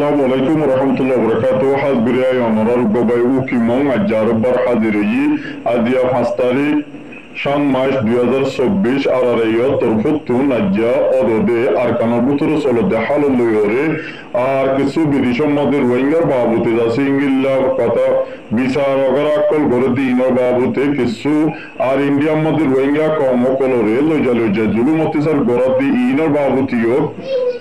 Assalamu alaikum warahmatullahi wabarakatuh. Hazbiriyay onorar gobay ukimong ajarbar hadiriyi adiya fastari শান মাস 2024 আরারেয় তরফুতু নাজ্জা অদদে আরকানার বুতর চলতে হালুলয়রে আর কিছু বিদেশের মধ্যে রোহিঙ্গার বাবুতে যাচ্ছে ইংলিল্লা কথা বিচার অগর আকল করে দিনের বাবুতে কিছু আর ইন্ডিয়ার মধ্যে রোহিঙ্গা কম কলরে লইজা জুলুম অত্যাচার গড়াতে ইনের বাবুতিও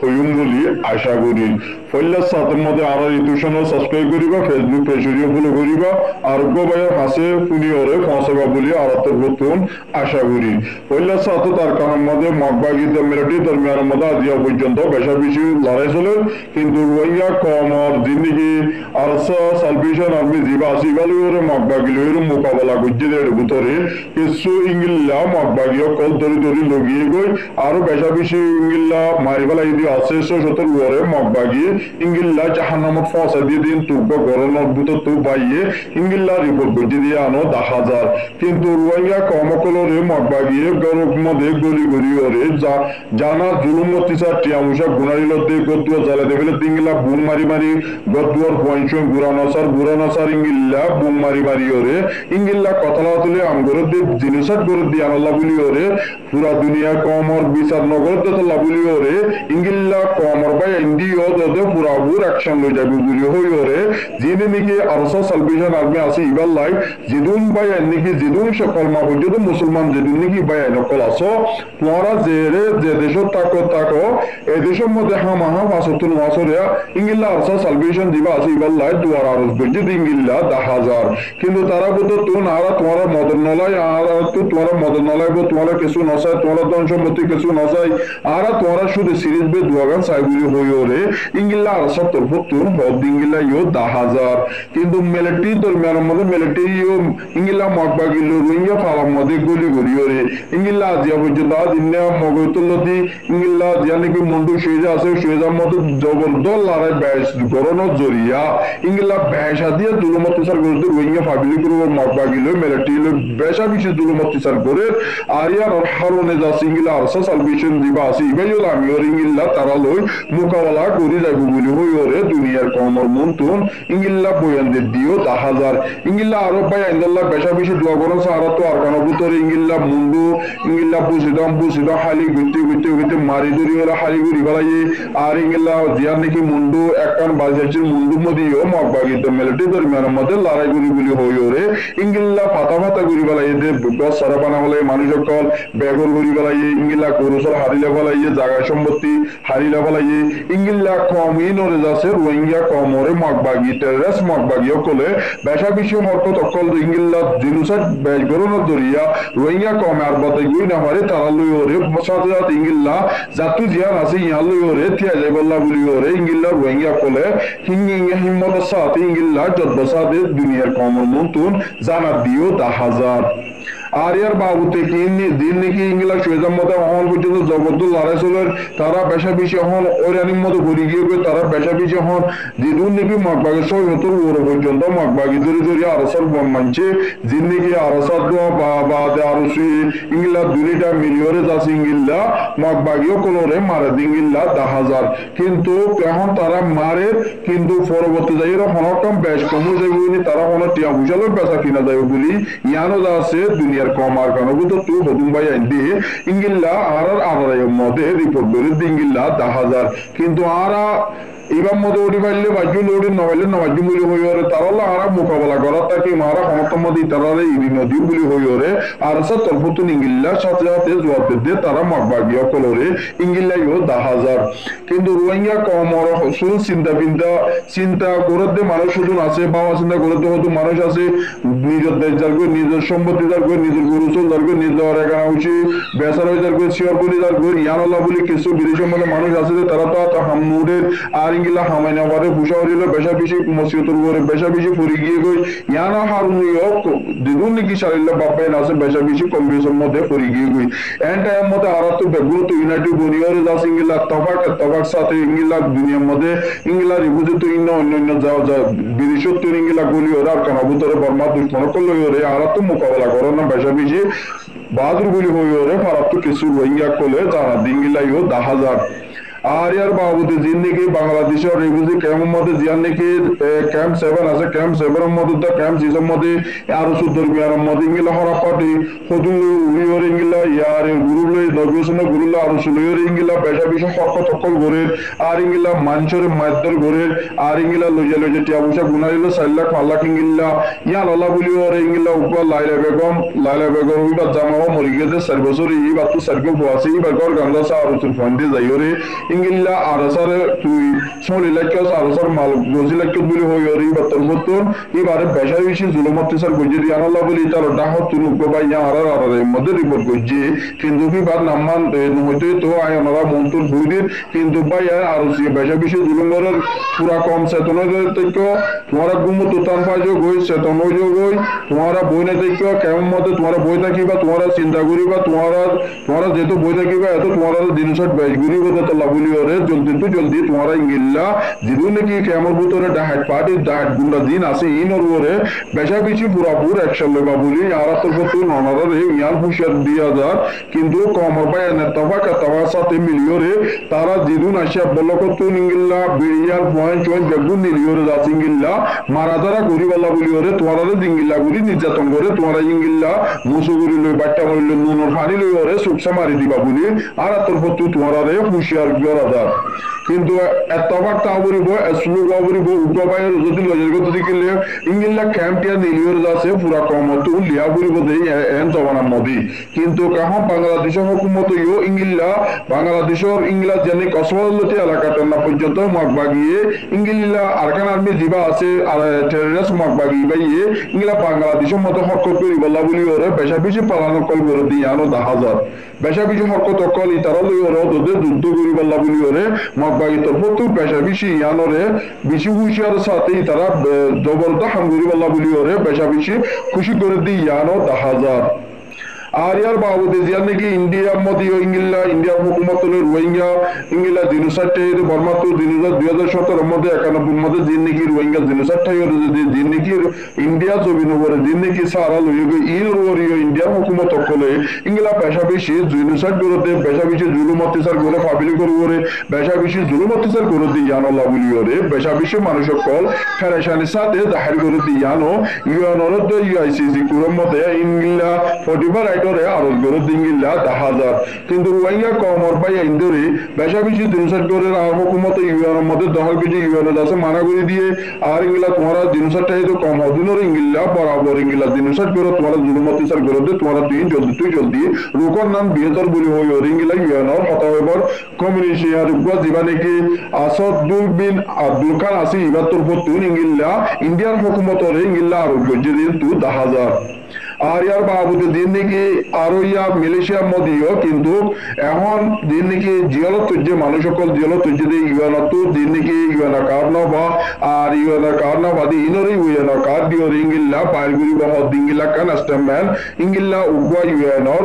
হইম বলি আশা করি ফল্লা সাতের মধ্যে আর ইউটিউব সাবস্ক্রাইব করিবা ফেসবুক পেজও ফলো করিবা আরোগ্য ভাইয়ের হাসে ফুনিয়রে পৌঁছাবা বলি আরাতের নতুন আশা করি ফল্লা সাত তার কারণ মধ্যে মগবাগি মিলিটারি দরমিয়ানের মধ্যে আজিয়া পর্যন্ত বেশা বেশি লড়াই চলে কিন্তু রোহিঙ্গা কমর জিন্দিগি আরসা সালভেশন আর্মি জিবা আসিবালুরে মগবাগি লইর মোকাবেলা করছে এর ভিতরে কিছু ইংলিল্লা মগবাগি কল ধরি লগিয়ে গই আরো বেশা বেশি ইংলিল্লা মারিবালা ইদি আছে 170 ওরে মগবাগি ইংলিল্লা জাহান্নামত ফাঁসা দিয়ে দিন তুবা গরনের ভিতর তু বাইয়ে ইংলিল্লা রিপোর্ট করতে দিয়ে আনো 10,000 কিন্তু রোহিঙ্গা কমকলরে মগবাগি গরক মধ্যে গলি গলি ওরে জানা জুলুম অত্যাচার টিয়ামুষা গুনারিলতে গদ্দুয়া জ্বালাতে ফেলে ইংলিল্লা বুম মারি গদ্দুয়ার পয়েন্ট বুড়ানসার ইংলিল্লা বুম মারি ওরে ইংলিল্লা কথালা তুলে আমগরে দে জিনিসাত করে দিয়ে আনাল্লা বলি ওরে পুরা দুনিয়া কমর বিচার নগর দতলা বলি ওরে ইংলিল্লা কমর বাই ইন্ডিও দদে পুরা বুর অ্যাকশন লই যাবে বলি হই ওরে যিনি নাকি আরসা সালভেশন আর্মি আছে ইবাল লাই জিদুন বাই নাকি জিদুন সকল মা পর্যন্ত মুসলমান জিদুন নাকি বাই নকল আসো তোমরা যে দেশত তাকো এই দেশের মধ্যে হামাহা 75 বছরে ইংলিল্লা আরসা সালভেশন দিবা আছে ইবাল লাই দুয়ার আরজ করছে ইংলিল্লা 10,000 কিন্তু তারা বলতো তো নারা তোমার মদন নলাই আর তো তোমার মদন নলাই তোমার কিছু নসাই তোমার ধন সম্পত্তি কিছু নসাই আর তোমার শুধু সিরিজ বে দুয়াগান সাইগুলি হই ওরে ইংলিল্লা আরসা তরফতুন হদ ইংলিল্লা ইও 10,000 কিন্তু মিলিটারি দরমিয়ানের মধ্যে মিলিটারি ইংলিল্লা মগবাগি রোহিঙ্গা ফালার মধ্যে গলি ওরে ইংলিল্লা আজিয়া পর্যন্ত দিনা মগতুল্লতি ইংলিল্লা জিয়া নাকি মুন্ডু সুইজা আছে সুইজার মধ্যে জবরদস্ত লড়াই ব্যাস গরনের জরিয়া ইংলিল্লা বেশা দিয়ে জুলুম অত্যাচার করতে রোহিঙ্গা ফাবিলি করে মগবাগি মিলিটারি বেশা বেশি জুলুম অত্যাচার করে আরিয়ার হারনে যাচ্ছে ইংলিল্লা আরসা সালভেশন দিবা আছে ইবাইল আমি ওর ইংলিল্লা তারা লই মোকাবেলা করে যাইব বলি হই ওরে দুনিয়ার কমর মন্তুন ইংলিল্লা বয়ানদের দিও 10,000 ইংলিল্লা আরব ভাই আইন্দাল্লাহ বেশা বেশি দোয়া করো সারা তো আর কানো ভিতরে ইংলিল্লা মুন্ডু ইংলিল্লা বুঝিদাম হালি গুতে মারি ধরি ওরা হালি গুড়ি বেলায় আর ইংলিল্লা জিয়ার নাকি মুন্ডু একখান বাজাইছিল মুন্ডু মদিও মগবাগি তো মিলিটারি দরমিয়ানের মধ্যে লড়াই গুড়ি বলি হই ওরে ইংলিল্লা ফাতা গুড়ি বেলায় যে গছ সারা বানা বলে মানুষ সকল বেগর গুড়ি বেলায় ইংলিল্লা গরুসর হারিলে বেলায় জায়গা সম্পত্তি হারিলে বেলায় ইংলিল্লা কমিন ওরে যাচ্ছে রোহিঙ্গা কমরে মগবাগি টেররিস্ট মগবাগি কলে বেশা বেশি হরকত অকল ইংলিল্লা জিনুসাত বেগরনের দরিয়া রোহিঙ্গা কমে আর বাতাই গুই না পারে তারা লই ওরে সাথে সাথে ইংলিল্লা জাতু জিয়ান আছে ইহা লই ওরে থিয়া যাইবল্লা বলি ওরে ইংলিল্লা রোহিঙ্গা কলে হিম্মত সাথে ইংলিল্লা জদ্দসাদে দুনিয়ার কমর মন্তুন জানা দিও 10,000 আরিয়ার বাবুতে কি দিন নাকি ইংলিশ সুয়েজার মধ্যে অহন পর্যন্ত জবরদস্ত লড়াই চলের তারা বেশা বেশি হন ওরানির মতো ঘুরি গিয়ে তারা বেশা বেশি হন যেদুন নাকি মগবাগি 170 ওর পর্যন্ত মগবাগি ধরে আরসার বন মানছে যিনি নাকি আরসার বা আরসি ইংলিশ দুইটা মিলিয়রে যাচ্ছে ইংলিল্লা মগবাগিও কোলরে মারে ইংলিল্লা 10,000 কিন্তু এখন তারা মারে কিন্তু পরবর্তী যাই হনকম বেশ কমে যাইব তারা হন টিয়া বুঝালো বেচা কিনা যাইব বলি ইয়ানো যাচ্ছে দুনিয়া কমার কারণ তো তুই হদুম ভাই আইন্দি ইংলিল্লা আর মধ্যে রিপোর্ট করে ইংলিল্লা 10,000 কিন্তু আরা এবার মধ্যে ওটি পাইলে বাজু লোডি নবাইলে নবাজু বলি হই ওরে তারালা আরা মোকাবেলা করা তাকে মারা ক্ষমতামদি তারারে ইরি নদী বলি হই ওরে আর সা তরফতুন ইংলিল্লা সাথে সাথে জবাব দে তারা মগবাগি কলরে ইংলিল্লা ইও 10,000 কিন্তু রোহিঙ্গা কমর শুধু চিন্তা করতে মানুষ শুধু আছে বাবা চিন্তা করতে হতো মানুষ আছে নিজের দেশ যার করে নিজের সম্পত্তি যার করে নিজের গরু চল যার করে নিজের একা উচিত বেসার হয়ে যার করে শিওর বলি যার করে ইয়ানল্লাহ বলি কিছু বিদেশের মধ্যে মানুষ আছে তারা তো হামুরের আর ইংলা হামাইনা বারে বুশা হইলো বেশা বেশি মসজিদের উপরে বেশা বেশি ফুরি গিয়ে গই ইয়ানা হারুনিও দিদুন নাকি শালিল্লা বাপাই আছে বেশা বেশি কম্বিনেশন মধ্যে ফুরি গিয়ে গই এন্ড টাইম মধ্যে আর তো বেগুলো তো ইউনাইটেড বনিয়রে যাস ইংলা তফাক সাথে ইংলা দুনিয়ার মধ্যে ইংলা রিবুজে তো অন্যান্য যাও বিদেশত তো ইংলা গলি ওরা আর কানা ভিতরে বর্মা দুশ্মন করলো ওরে আর তো মোকাবেলা করো না বেশা বেশি বাহাদুর গুলি হই ওরে ফারাত তো কিছু রোহিঙ্গা কোলে জানা দিঙ্গিলা ইও 10,000 আর ইয়ার বাবদে জিন্দিগি বাংলাদেশের রেফিউজি ক্যাম্প মধ্যে জিয়ান নাকি ক্যাম্প 7 আছে ক্যাম্প 7 এর মধ্যে ক্যাম্প 6 এর মধ্যে আরো 14 বিয়ার মধ্যে ইংলা হরা পার্টি হদুল উইয়র ইংলা ইয়ার গুরুলে দগেশন গুরুলে আরো সুলিয়র ইংলা পেশা বিষয় হক তকল করে আর ইংলা মানচরে মাইদর করে আর ইংলা লইয়া লইয়া টিয়া বসা গুনাইলো 4 লাখ 5 লাখ ইংলা ইয়া ললা বলিওর ইংলা উপর লাইলা বেগম ইবা জামাও মরি গেছে 4 বছর ই বাতু সার্কে ফুয়াসি ইবা গর গান্দা সা আর তুর ফন্ডে যাইরে ইংলা আরসারে তুই সলি লাইকাস আরসার মাল গজি লাইকাস বলি হইরি বাতর মতন এবারে পেশা বিষয় জুলুমত স্যার গজি রিয়ানাল্লাহ বলি তার ডাহ তুন গবাই ইয়া আর মধ্যে রিপোর্ট গজি কিন্তু কি বার নামান হইতে তো আয় আমরা মন্তুর বুইদির কিন্তু ভাই আর পেশা বিষয় জুলুমের পুরা কম চেতনা থেকে তোমারা গুমো তুতান পাইছো গই চেতনা গই তোমারা বই না দেখো কেমন মতে তোমারা বই থাকিবা তোমারা চিন্তা করিবা তোমারা যেহেতু বই থাকিবা এত তোমারা দিনশট বাইশ গুরি বলতে তো লাভলি ওরে জলদি তোমারা ইংলিলা যেদু নাকি কেমন ভিতরে ডাহাট পার্টি ডাহাট গুন্ডা দিন আছে ইনর ওরে বেশা বেশি পুরাপুর অ্যাকশন লেবা বলি আর তোর কত ননারা রে ইয়ার হুশিয়ার 2000 কিন্তু কমর পায় না তবা সাথে মিলিয়রে তারা যেদুন আসিয়া বলক তো ইংলিলা বিড়িয়ার পয়েন্ট বেগুন নিলিয়রে যাচ্ছে ইংলিলা মারা যারা গরিবাল্লা বলি ওরে তোমারা জিঙ্গিল্লা গুরি নির্যাতন করে তোমারা ইংলিলা মুসু গুরি লই বাট্টা মারি লই নুনর পানি লই ওরে সুকসা মারি দিবা বলি আর তোর কত তোমারা রে হুশিয়ার 2000 কিন্তু এতবার তা বলিব স্লোগ বলিব উগ্রবায়ের যদি লজের কথা দেখিলে ইংলিলা ক্যাম্পিয়া নিলিয়র যাচ্ছে পুরা কমত লিয়া বলিব দেই এন জবানা মদি কিন্তু কাহ বাংলাদেশের হুকুমত ইও ইংলিলা বাংলাদেশের ইংলিলা জানি কসমলতি এলাকাটা না পর্যন্ত মগবাগিয়ে ইংলিলা আরকান আর্মি জিবা আছে আর টেররিস্ট মগবাগি বাইয়ে ইংলিলা বাংলাদেশের মতো হরকত করি বলা বলি ওরে পেশা বেশি পালন কল করে দিয়ে আনো 10,000 পেশা বেশি হরকত কল ইতারা লই ওরে ওদের যুদ্ধ করি বলা বলি ওরে মগবাগি তো প্রত্যেক পেশা বেশি ইয়ানোরে বেশি হুঁশিয়ার সাথে তারা জবরদস্ত হামগুরি বলা বলি ওরে পেশা বেশি খুশি করে দিয়ে ইয়ানো 10,000 আর ইয়ার বাবদে জিয়ান নাকি ইন্ডিয়া মধ্যে ইন্ডিয়া হুকুমত রোহিঙ্গা ইংলা জিনোসাইড বর্মা তো 2017 মধ্যে 91 মধ্যে জিন নাকি রোহিঙ্গা জিনোসাইড জিন নাকি ইন্ডিয়া জমিন উপরে জিন নাকি সারা লইগে ইল রোরিও ইন্ডিয়া হুকুমত কলে ইংলা পেশা বেশি জিনোসাইড বিরুদ্ধে পেশা বেশি জুলুম অত্যাচার করে ফাবিলি করে পেশা বেশি জুলুম অত্যাচার করে দিয়ে জানো লাভলি ওরে পেশা বেশি মানুষ কল ফেরেশানির সাথে জাহির করে দিয়ে জানো ইউএনর ইউআইসিসি কুরম মধ্যে ইংলা 45 করে আরজ গরু দিঙ্গিল্লা 10,000 কিন্তু রোহিঙ্গা কমর পাই ইন্দুরি বেশা বেশি 300 করে আর হুকুমত ইউএনের মধ্যে দহল বেশি ইউএনের আছে মানা করে দিয়ে আর ইংলা তোমরা 300 টাই তো কম দিনর ইংলা বরাবর ইংলা 300 করে তোমরা জুলুমতি সার করে দে তোমরা তুই জলদি রুকর নাম 2000 বলি হই ইংলা ইউএনের হতাওয়েবর কমিউনিটি আর উপর জীবনে কি আসাদুল বিন আব্দুল খান আছে ইবার তোর তুই ইংলা ইন্ডিয়ার হুকুমতরে ইংলা আর গজে তুই 10,000 আর ইয়ার বাবুতে দিন নাকি আরো ইয়া মালয়েশিয়ার মধ্যেও কিন্তু এখন দিন নাকি জিয়ালত যে মানুষ সকল জিয়ালত যে ইউএনত দিন নাকি ইউএন কারণ বা আর ইউএন কারণ বাদে ইনরি ইউএন কার দিও ইংলিলা পাইগুরি বহ দিঙ্গিলা কান আস্টারম্যান ইংলিলা উগা ইউএনর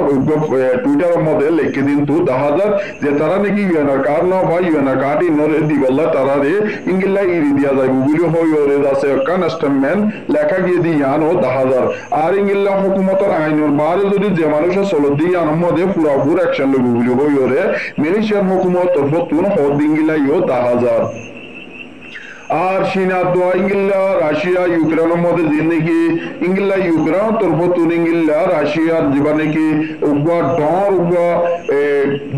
টুইটারের মধ্যে লিখে দিন তো 10,000 যে তারা নাকি ইউএন কারণ বা ইউএন কার্ড ইনরে দিবল্লা তারা রে ইংলিলা ইরি দিয়া যায় বুবুলি হই ওরে আছে কান আস্টারম্যান লেখা গিয়ে দি ইয়ানো 10,000 আর ইংলিলা হুকুমতের আইনের বারে যদি যে মানুষের চলো দিয়ে আনার মধ্যে পুরাপুর অ্যাকশন লব বলি হই ওরে মালয়েশিয়ার হুকুমত তরফতুন হদ দিঙ্গিলাইও 10,000 আর চীনা দোয়া ইংলিলা রাশিয়া ইউক্রেনের মধ্যে যে নাকি ইংলিলা ইউক্রেন তরফতুন ইংলিলা রাশিয়ার যেবা নাকি উগা ডর উগা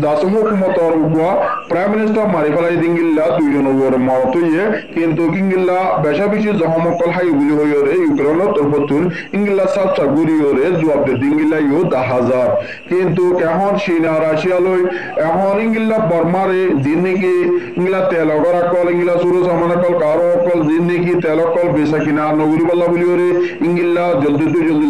দাস হুকুমতর উগা প্রাইম মিনিস্টার মারি ফেলাই দিঙ্গিল্লা দুইজন ওর মত ইয়ে কিন্তু ইংলিলা বেশা বেশি জহমকল হাই বলি হই ওরে ইউক্রেনের তরফতুন ইংলিলা সাবসা গুরি ওরে জবাব দে দিঙ্গিলা ইও 10,000 কিন্তু এখন চীনা রাশিয়া লই এখন ইংলিলা বর্মারে যে নাকি ইংলিলা তেল গরা কল ইংলিলা সুরো সামানা কল কারো কল যে নাকি তেল কল বেসা কিনা নগরী বল্লা বলি ওরে ইংলিলা জলদি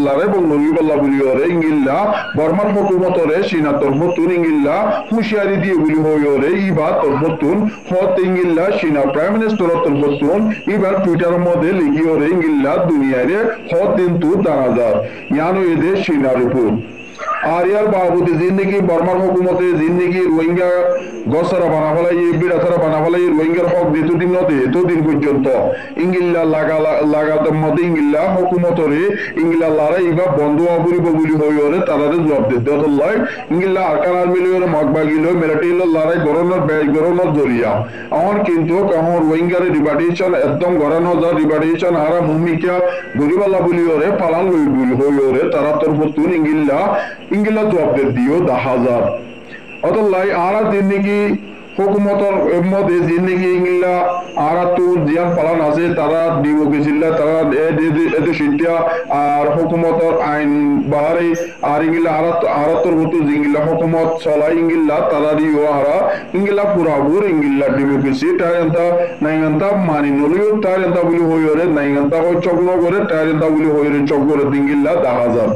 লারে এবং নগরী বল্লা বলি ওরে ইংলিলা বর্মার হুকুমতরে চীনা তরফতুন ইংলিলা হুঁশিয়ারি দিয়ে বলি হই ওরে ইবার তরফতুন হত ইংলিলা চীনা প্রাইম মিনিস্টার তরফতুন ইবার টুইটারের মধ্যে লিখি ওরে ইংলিলা দুনিয়ারে হত দিন তু 10,000 ইয়ানো এদের চীনা রিপোর্ট আর ইয়ার বাবুতে জিন্দিগি বর্মার হুকুমতে জিন্দিগি রোহিঙ্গা গসরা বানা ফেলাই বিড়াতারা বানা ফেলাই রোহিঙ্গার হক যেতদিন নদে এতদিন পর্যন্ত ইংলিল্লা লাগাতার মধ্যে ইংলিল্লা হুকুমতরে ইংলিল্লা লারা ইবা বন্ধ অপরিব বলি হইরে তারারে জবাব দিতে হল্লাই ইংলিল্লা আরকান আর্মি লইরে মগবাগিল মিলিটারি লড়াই গরনের জরিয়া এখন কিন্তু এখন রোহিঙ্গারে রিপার্টিশন একদম গরানো যা রিপার্টিশন হারা ভূমিকা গরিবাল্লা বলি ওরে পালান লই বলি হইরে তারা তোর বতুন ইংলিল্লা জবাব দিও 10,000 অতলাই আরা দিন নাকি হুকুমতর মধ্যে জিন্দিগি ইংলিল্লা আরা তো জিয়ান পালান আছে তারা ডিমোক্রেসিল্লা তারা এতে সিটিয়া আর হুকুমতর আইন বাহারে আর ইংলিল্লা আরাতর মতো জিঙ্গিল্লা হুকুমত চলাই ইংলিল্লা তারা দিও আরা ইংলিল্লা পুরাপুর ইংলিল্লা ডিমোক্রেসি তার এন্তা নাইগান্তা মানি নলিও তার এন্তা বলি হইরে নাইগান্তা হয় চগ্ন করে তার এন্তা বলি হইরে চগ করে দিঙ্গিল্লা 10,000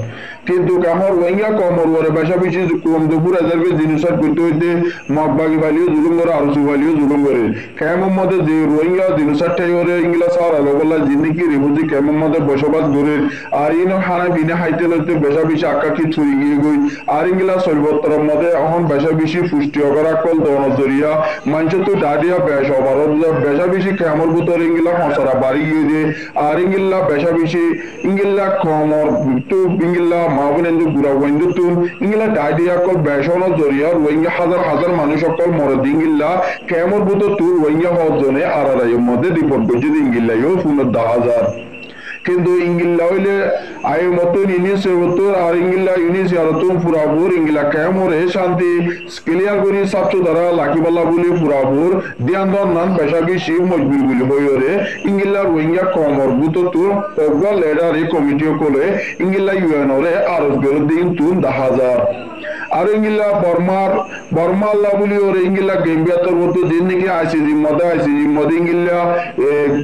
কিন্তু কামর রোহিঙ্গা কমর করে বেশা বেশি কম দুপুর হাজারকে জিনিসের করতে হইতে মগবাগি ভালিও জুলুম করে আরসু ভালিও জুলুম করে কেমন মধ্যে যে রোহিঙ্গা জিনিসের ঠাই করে ইংলা সার আলোকলা জিন্দিগি রিফুজি কেমন মধ্যে বসবাস করে আর ইন হানা বিনা হাইতে লইতে বেশা বেশি আকাকি ছুরি গিয়ে গই আর ইংলা সর্বত্তর মধ্যে এখন বেশা বেশি পুষ্টি করা কল দন জরিয়া মানুষ তো ডাডিয়া বেশ অভারত বেশা বেশি কেমন ভিতর ইংলা হসরা বাড়ি গিয়ে দিয়ে আর ইংলা বেশা বেশি ইংলা কমর তো ইংলা মাহবুবেন্দ্র গুড়াবন্ধুতুন ইংলা ডাইডিয়া কল বেসন জরিয়া রোহিঙ্গা হাজার হাজার মানুষ সকল মরে দিঙ্গিল্লা কেমন বুতো তুর রোহিঙ্গা হওয়ার জন্য আড়াইয়ের মধ্যে রিপোর্ট করছে দিঙ্গিল্লাইও 10,000 কিন্তু ইংলিল্লা হইলে আয় মতন ইনিস হতো আর ইংলিল্লা ইনিস ইয়ারতুন পুরাপুর ইংলিল্লা কেমরে শান্তি ক্লিয়ার করি সাবচু দ্বারা লাকিবাল্লা বলি পুরাপুর দিয়ান্দন নান পেশা বেশি মজবুর বলি হইরে ইংলিল্লা রোহিঙ্গা কমর বুতো তুর অগ্রা লেডার এই কমিটিও কোলে ইংলিল্লা ইউএনরে আরজ বিরুদ্ধে তুন 10,000 আর ইংলিল্লা বর্মাল্লা বলি ওরে ইংলিল্লা গেম্বিয়াতর মতো দিন নাকি আইসিজি মধ্যে ইংলিল্লা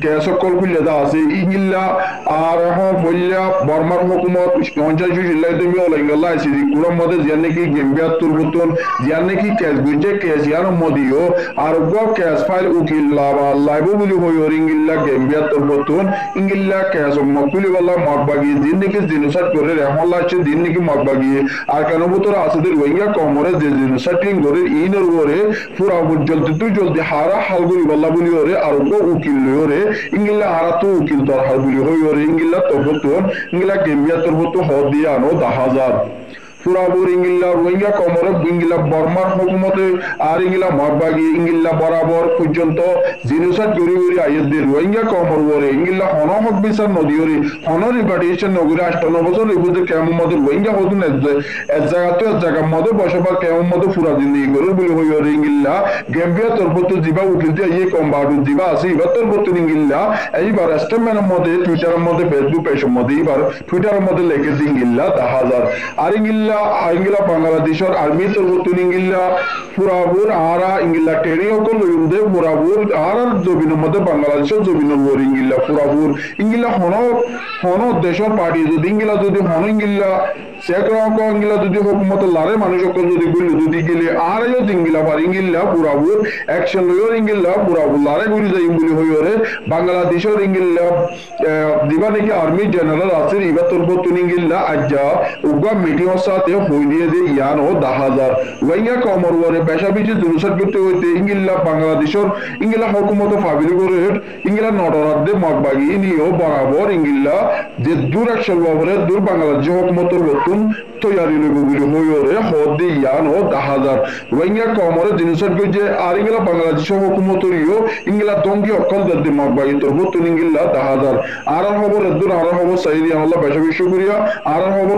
কেসকল খুলে দা আছে ইংলিল্লা আর এখন বললা বর্মার হুকুমত 49 জিল্লায় তুমি ওলাইঙ্গলা আইসিজি কুড়ার মধ্যে জিয়ান নাকি গেম্বিয়াতর মতন জিয়ান নাকি কেস গুজে কেস ইয়ার মদিও আর কেস ফাইল উকিল লাইব বলি হই ওর ইংলিল্লা গেম্বিয়াতর মতন ইংলিল্লা কেস মকুলি বলা মগবাগি দিন নাকি জিনিসাত করে রেহমল্লা আছে দিন নাকি মগবাগি আর কেন বুতর আছে রোহিঙ্গা কমরে যে সেটিং করে ইনর করে পুরা জলদি হারা হালগুলি বল্লা বলি ওরে আর উকিল লইরে ইংলিলা হারা তো উকিল তোর হালগুলি হই ওরে ইংলিলা তবতন ইংলিলা গেম্বিয়া তোর হতো হদিয়া নো 10,000 পুরাপুর ইংলিলা রোহিঙ্গা কমরে ইংলিলা বর্মার হুকুমতে আর ইংলিলা মগবাগি ইংলিলা বরাবর পর্যন্ত জিনিসাত গরি গরি আইয়দের রোহিঙ্গা কমর ওরে ইংলিলা হন হক বিচার নদিওরে হন রিপার্টিশন নগরে 58 বছর রিপুজে কেমন মধ্যে রোহিঙ্গা হতুন এক জায়গা মধ্যে বসবার কেমন মধ্যে পুরা জিন্দিগি করে বলি হই ওরে ইংলিলা গেম্বিয়া তরফত জিবা উকিলতে ইয়ে কম বাড়ু জিবা আছে এবার তরফত ইংলিলা এইবার স্টেটমেন্টের মধ্যে টুইটারের মধ্যে ফেসবুক পেজের মধ্যে এবার টুইটারের মধ্যে লিখে দিঙ্গিল্লা 10,000 আর ইংলিলা বাংলাদেশের আর্মি তরফত ইংলিলা পুরাপুর আরা ইংলিলা ট্রেনিং কল লইন্দে পুরাপুর আর জমিনের মধ্যে বাংলাদেশের জমিনের ওর ইংলিলা পুরাপুর ইংলিলা হন দেশের পার্টি যদি ইংলিলা যদি হন ইংলিলা ইংলিলা যদি হুকুমত লারে মানুষ যদি বললো যদি গেলে আর ইংলিলা পার ইংলিলা পুরাপুর অ্যাকশন লইর ইংলিলা পুরাপুর লারে ঘুরি যাই বলি হইরে বাংলাদেশের ইংলিলা দিবা নাকি আর্মি জেনারেল আছে ইবা তরফত ইংলিলা আজ্জা উগা মিটিং সাথে হই দিয়ে দে ইয়ানো 10,000 রোহিঙ্গা কমর ওরে পেশা বিচি জুলুসাত করতে হইতে ইংলিলা বাংলাদেশের ইংলিলা হুকুমত ফাবিল করে ইংলিলা নটরাদে মগবাগি নিও বরাবর ইংলিলা যে দূর অ্যাকশন বাবরে দূর বাংলাদেশ হুকুমতর নতুন তৈরি লইব বলি হইরে হদি ইয়ানো 10,000 রোহিঙ্গা কমরে জিনিসের যে আর ইংলিলা বাংলাদেশ হুকুমতরিও ইংলিলা দঙ্গি অকল দে মগবাগি তোর নতুন ইংলিলা 10,000 আর খবর দূর আর খবর সাইদি আল্লাহ বেশি বেশি করিয়া আর খবর